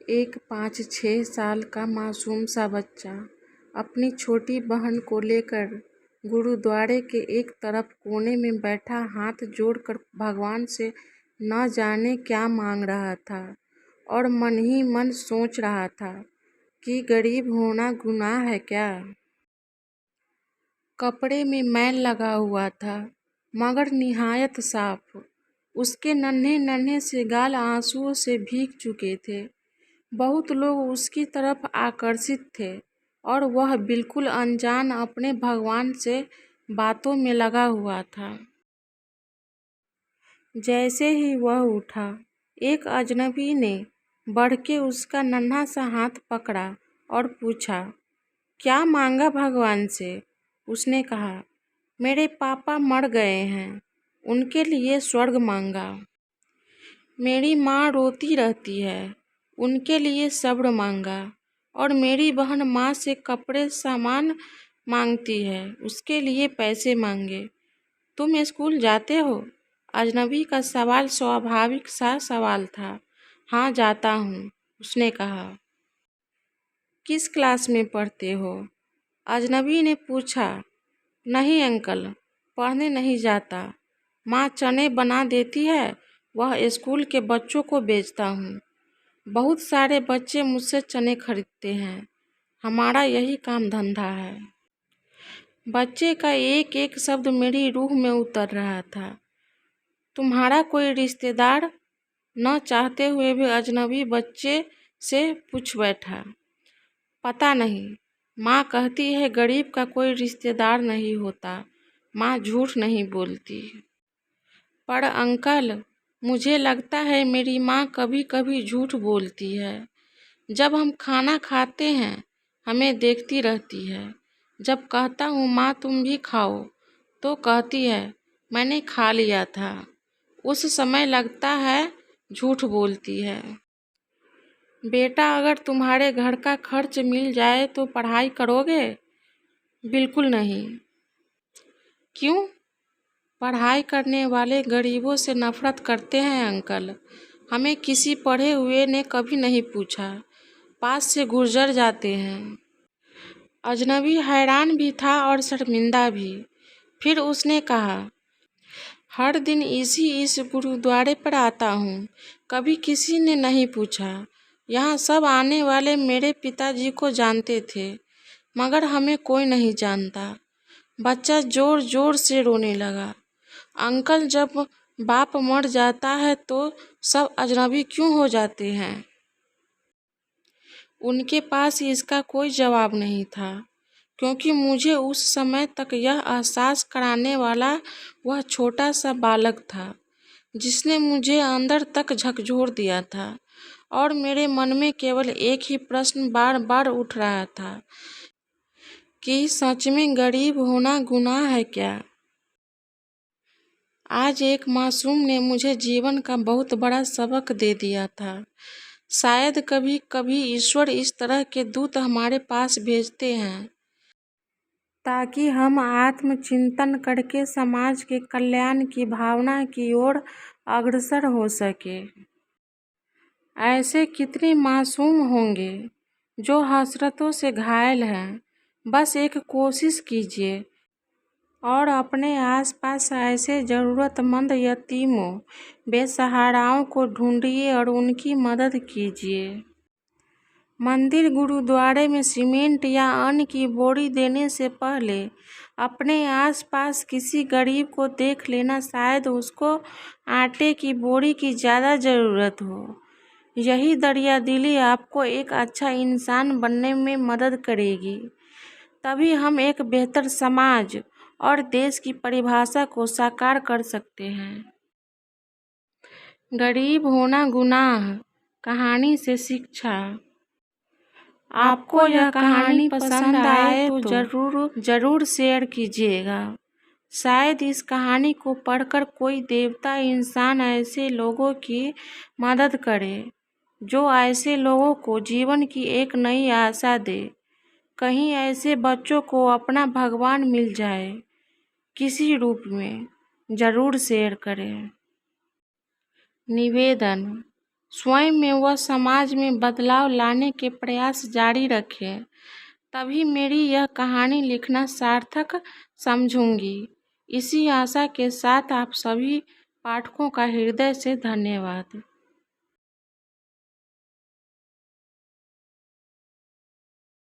एक 5-6 साल का मासूम सा बच्चा अपनी छोटी बहन को लेकर गुरुद्वारे के एक तरफ कोने में बैठा हाथ जोड़कर भगवान से न जाने क्या मांग रहा था और मन ही मन सोच रहा था कि गरीब होना गुनाह है क्या। कपड़े में मैल लगा हुआ था मगर निहायत साफ। उसके नन्हे नन्हे से गाल आंसुओं से भीग चुके थे। बहुत लोग उसकी तरफ आकर्षित थे और वह बिल्कुल अनजान अपने भगवान से बातों में लगा हुआ था। जैसे ही वह उठा, एक अजनबी ने बढ़ के उसका नन्हा सा हाथ पकड़ा और पूछा, क्या मांगा भगवान से? उसने कहा, मेरे पापा मर गए हैं, उनके लिए स्वर्ग मांगा। मेरी माँ रोती रहती है, उनके लिए सब्र मांगा। और मेरी बहन माँ से कपड़े सामान मांगती है, उसके लिए पैसे मांगे। तुम स्कूल जाते हो? अजनबी का सवाल स्वाभाविक सा सवाल था। हाँ, जाता हूँ, उसने कहा। किस क्लास में पढ़ते हो? अजनबी ने पूछा। नहीं अंकल, पढ़ने नहीं जाता। माँ चने बना देती है, वह स्कूल के बच्चों को बेचता हूँ। बहुत सारे बच्चे मुझसे चने खरीदते हैं, हमारा यही काम धंधा है। बच्चे का एक एक शब्द मेरी रूह में उतर रहा था। तुम्हारा कोई रिश्तेदार? न चाहते हुए भी अजनबी बच्चे से पूछ बैठा। पता नहीं, माँ कहती है गरीब का कोई रिश्तेदार नहीं होता। माँ झूठ नहीं बोलती। पर अंकल, मुझे लगता है मेरी माँ कभी कभी झूठ बोलती है। जब हम खाना खाते हैं, हमें देखती रहती है। जब कहता हूँ माँ तुम भी खाओ, तो कहती है मैंने खा लिया था। उस समय लगता है झूठ बोलती है। बेटा, अगर तुम्हारे घर का खर्च मिल जाए तो पढ़ाई करोगे? बिल्कुल नहीं। क्यों? पढ़ाई करने वाले गरीबों से नफरत करते हैं अंकल। हमें किसी पढ़े हुए ने कभी नहीं पूछा, पास से गुजर जाते हैं। अजनबी हैरान भी था और शर्मिंदा भी। फिर उसने कहा, हर दिन इस गुरुद्वारे पर आता हूँ, कभी किसी ने नहीं पूछा। यहाँ सब आने वाले मेरे पिताजी को जानते थे, मगर हमें कोई नहीं जानता। बच्चा जोर जोर से रोने लगा। अंकल, जब बाप मर जाता है तो सब अजनबी क्यों हो जाते हैं? उनके पास इसका कोई जवाब नहीं था, क्योंकि मुझे उस समय तक यह एहसास कराने वाला वह छोटा सा बालक था जिसने मुझे अंदर तक झकझोर दिया था। और मेरे मन में केवल एक ही प्रश्न बार बार उठ रहा था कि सच में गरीब होना गुनाह है क्या। आज एक मासूम ने मुझे जीवन का बहुत बड़ा सबक दे दिया था। शायद कभी कभी ईश्वर इस तरह के दूत हमारे पास भेजते हैं ताकि हम आत्मचिंतन करके समाज के कल्याण की भावना की ओर अग्रसर हो सके। ऐसे कितने मासूम होंगे जो हसरतों से घायल हैं। बस एक कोशिश कीजिए और अपने आसपास ऐसे ज़रूरतमंद यतीमों, बेसहाराओं को ढूंढिए और उनकी मदद कीजिए। मंदिर गुरुद्वारे में सीमेंट या अन्न की बोरी देने से पहले अपने आसपास किसी गरीब को देख लेना, शायद उसको आटे की बोरी की ज़्यादा ज़रूरत हो। यही दरियादिली आपको एक अच्छा इंसान बनने में मदद करेगी। तभी हम एक बेहतर समाज और देश की परिभाषा को साकार कर सकते हैं। गरीब होना गुनाह कहानी से शिक्षा। आपको यह कहानी पसंद आए तो जरूर शेयर कीजिएगा। शायद इस कहानी को पढ़कर कोई देवता इंसान ऐसे लोगों की मदद करे जो ऐसे लोगों को जीवन की एक नई आशा दे। कहीं ऐसे बच्चों को अपना भगवान मिल जाए किसी रूप में। जरूर शेयर करें। निवेदन, स्वयं में व समाज में बदलाव लाने के प्रयास जारी रखें। तभी मेरी यह कहानी लिखना सार्थक समझूंगी। इसी आशा के साथ आप सभी पाठकों का हृदय से धन्यवाद।